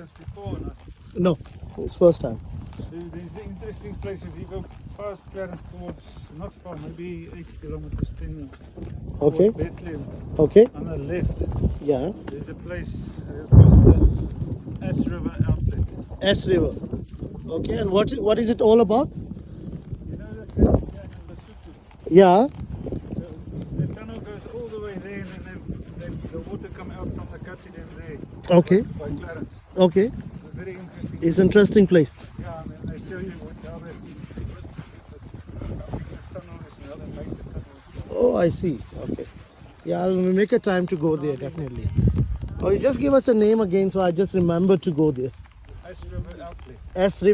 Wales before or not? No, it's first time. There's interesting places. You go past Clarence towards, not far, maybe 8 kilometers, 10 Okay. towards Bethlehem. Okay. On the left, Yeah. there's a place called the S River Outlet. S River. Okay. And what is it all about? You know that canyon in Lesotho? Yeah. The tunnel goes all the way there, and then the water come out from the Katsidem there. Okay. By Clarence. Okay. It's a very interesting. It's interesting place. Yeah, and then they show you how the tunnel is now. They make the tunnel. Oh, I see. Okay. Yeah, I'll make a time to go there definitely. Oh, you just give us the name again, so I just remember to go there. S River Outlet. S River.